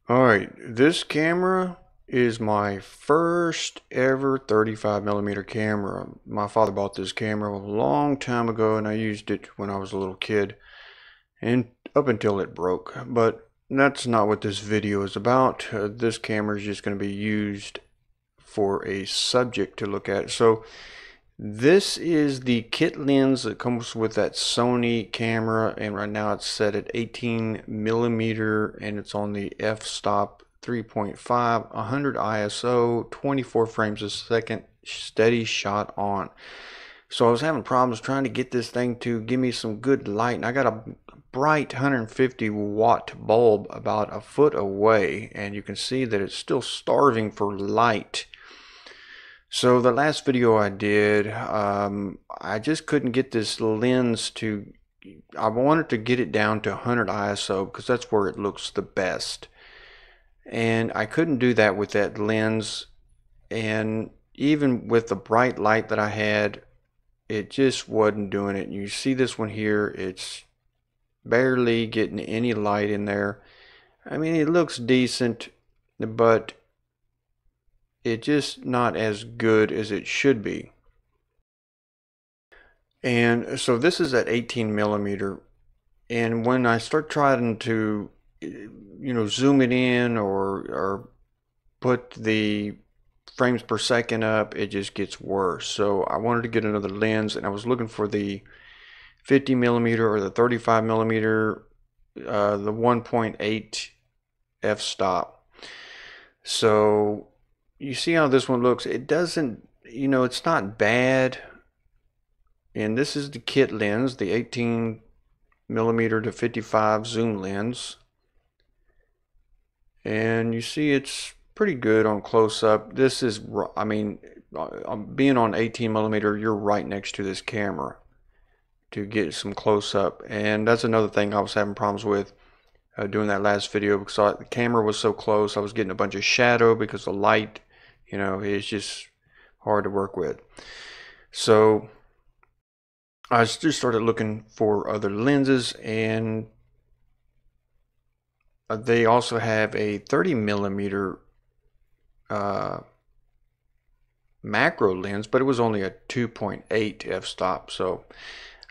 Alright, this camera is my first ever 35mm camera. My father bought this camera a long time ago and I used it when I was a little kid and up until it broke. But that's not what this video is about. This camera is just going to be used for a subject to look at. So this is the kit lens that comes with that Sony camera, and right now it's set at 18mm and it's on the f-stop 3.5, 100 ISO, 24 frames a second, steady shot on. So I was having problems trying to get this thing to give me some good light, and I got a bright 150 watt bulb about a foot away, and you can see that it's still starving for light. So the last video I did, I just couldn't get this lens to, I wanted to get it down to 100 ISO because that's where it looks the best. And I couldn't do that with that lens. And even with the bright light that I had, it just wasn't doing it. You see this one here, it's barely getting any light in there. I mean, it looks decent, but it's just not as good as it should be. And so this is at 18mm, and when I start trying to zoom it in or put the frames per second up, it just gets worse. So I wanted to get another lens, and I was looking for the 50mm or the 35mm, the 1.8 f-stop. So you see how this one looks. It doesn't, it's not bad. And this is the kit lens, the 18mm to 55 zoom lens. And you see it's pretty good on close up. This is, I mean, being on 18mm, you're right next to this camera to get some close up. And that's another thing I was having problems with doing that last video, because the camera was so close. I was getting a bunch of shadow because the light, is just hard to work with. So I just started looking for other lenses, and they also have a 30mm macro lens, but it was only a 2.8 f-stop. So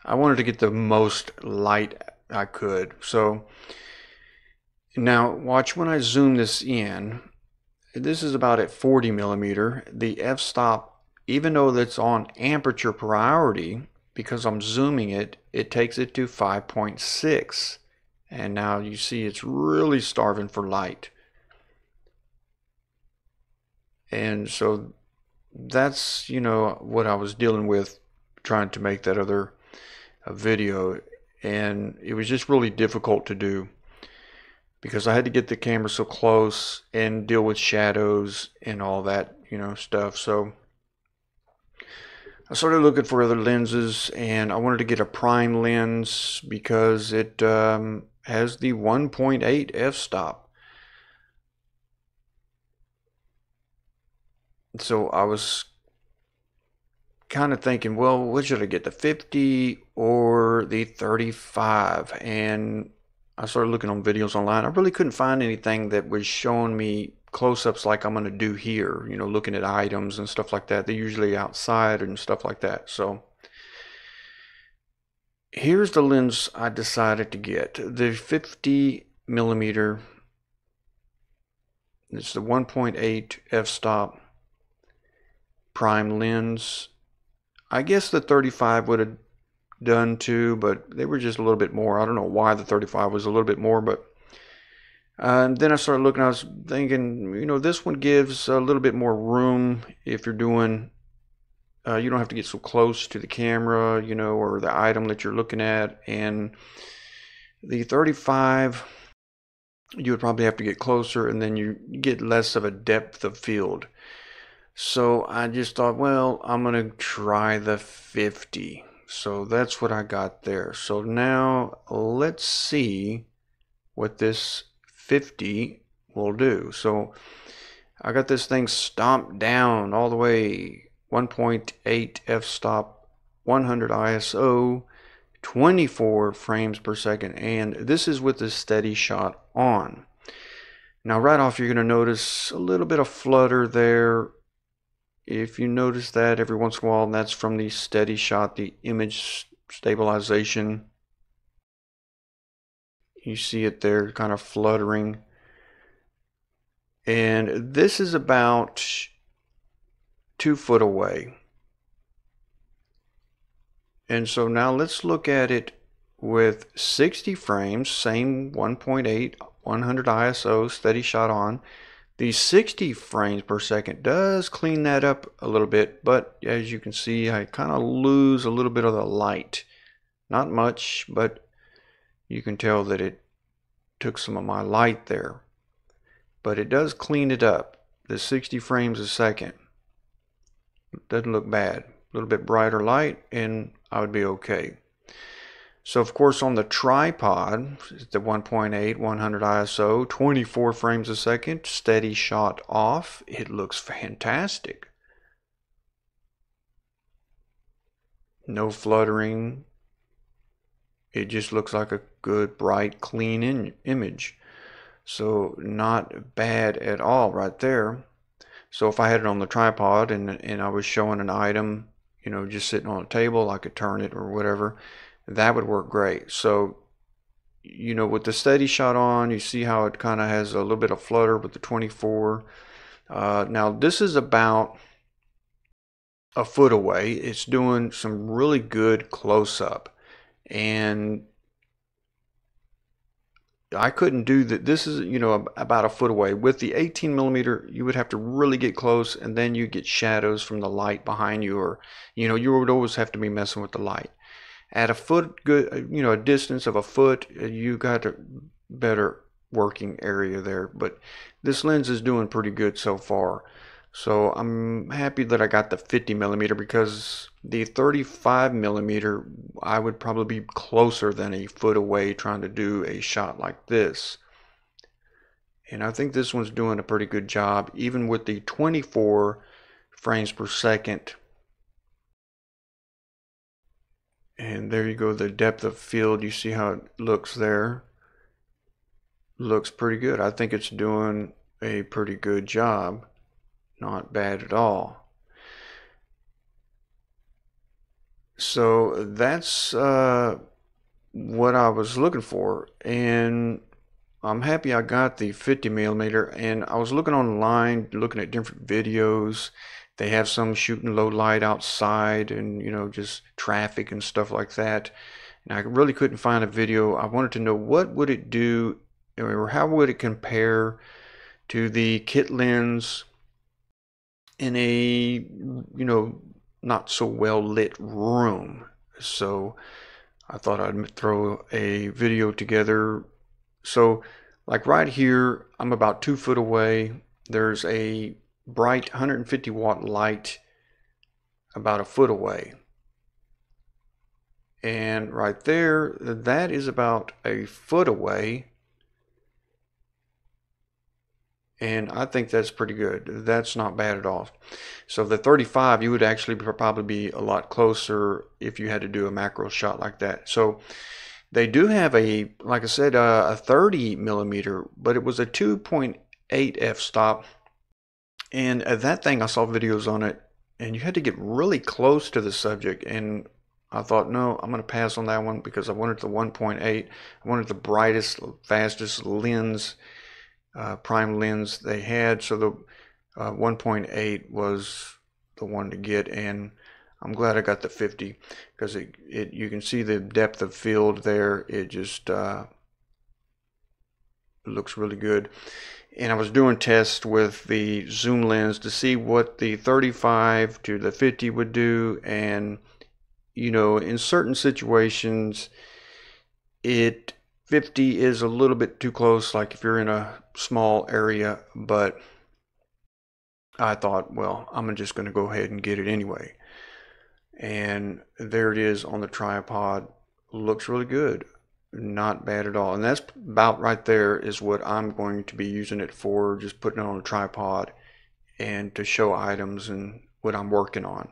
I wanted to get the most light I could. So now watch when I zoom this in. This is about at 40mm. The f-stop, even though that's on aperture priority, because I'm zooming it, it takes it to 5.6. And now you see it's really starving for light. And so that's, what I was dealing with trying to make that other video. And it was just really difficult to do, because I had to get the camera so close and deal with shadows and all that, stuff. So I started looking for other lenses, and I wanted to get a prime lens because it has the 1.8 f-stop. So I was kind of thinking, well, what should I get, the 50 or the 35? And I started looking on videos online. I really couldn't find anything that was showing me close-ups like I'm going to do here, looking at items and stuff like that. They're usually outside and stuff like that. So here's the lens I decided to get, the 50mm. It's the 1.8 f-stop prime lens. I guess the 35 would have done too, but they were just a little bit more. I don't know why the 35 was a little bit more, but then I started looking. I was thinking, this one gives a little bit more room if you're doing, you don't have to get so close to the camera, or the item that you're looking at. And the 35, you would probably have to get closer, and then you get less of a depth of field. So I just thought, well, I'm going to try the 50. So that's what I got there. So now let's see what this 50 will do. So I got this thing stomped down all the way, 1.8 f-stop, 100 ISO, 24 frames per second, and this is with the steady shot on. Now right off you're going to notice a little bit of flutter there. If you notice that every once in a while, that's from the steady shot, the image stabilization. You see it there kind of fluttering. And this is about 2 foot away. And so now let's look at it with 60 frames, same 1.8, 100 ISO, steady shot on. The 60 frames per second does clean that up a little bit, but as you can see, I kind of lose a little bit of the light. Not much, but you can tell that it took some of my light there. But it does clean it up. The 60 frames a second doesn't look bad. A little bit brighter light and I would be okay. So of course on the tripod, the 1.8, 100 ISO, 24 frames a second, steady shot off. It looks fantastic. No fluttering. It just looks like a good, bright, clean image. So not bad at all right there. So if I had it on the tripod and I was showing an item, you know, just sitting on a table, I could turn it or whatever. That would work great. So, you know, with the steady shot on, you see how it kind of has a little bit of flutter with the 24. Now this is about a foot away. It's doing some really good close-up. And I couldn't do that. This is, you know, about a foot away. With the 18 millimeter, you would have to really get close, and then you get shadows from the light behind you, or, you know, you would always have to be messing with the light. At a foot, good, you know, a distance of a foot, you got a better working area there. But this lens is doing pretty good so far. So I'm happy that I got the 50 millimeter, because the 35 millimeter, I would probably be closer than a foot away trying to do a shot like this. And I think this one's doing a pretty good job, even with the 24 frames per second. And there you go, the depth of field, you see how it looks there. Looks pretty good. I think it's doing a pretty good job. Not bad at all. So that's what I was looking for, and I'm happy I got the 50 millimeter. And I was looking online, looking at different videos. They have some shooting low light outside and, you know, just traffic and stuff like that. And I really couldn't find a video. I wanted to know what would it do, or how would it compare to the kit lens in a, you know, not so well lit room. So I thought I'd throw a video together. So like right here, I'm about 2 foot away. There's a bright 150 watt light about a foot away. And right there, that is about a foot away. And I think that's pretty good. That's not bad at all. So the 35, you would actually probably be a lot closer if you had to do a macro shot like that. So they do have a, like I said, a 30 millimeter, but it was a 2.8 f-stop. And that thing, I saw videos on it, and you had to get really close to the subject. And I thought, no, I'm going to pass on that one, because I wanted the 1.8. I wanted the brightest, fastest lens, prime lens they had. So the 1.8 was the one to get, and I'm glad I got the 50, because you can see the depth of field there. It just looks really good. And I was doing tests with the zoom lens to see what the 35 to the 50 would do, and you know, in certain situations, 50 is a little bit too close, like if you're in a small area. But I thought, well, I'm just going to go ahead and get it anyway. And there it is on the tripod. Looks really good. Not bad at all. And that's about right there is what I'm going to be using it for, just putting it on a tripod and to show items and what I'm working on.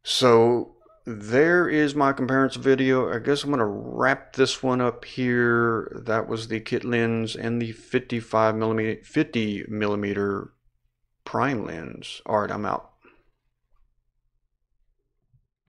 So there is my comparison video. I guess I'm going to wrap this one up here. That was the kit lens and the 50 millimeter prime lens. All right, I'm out.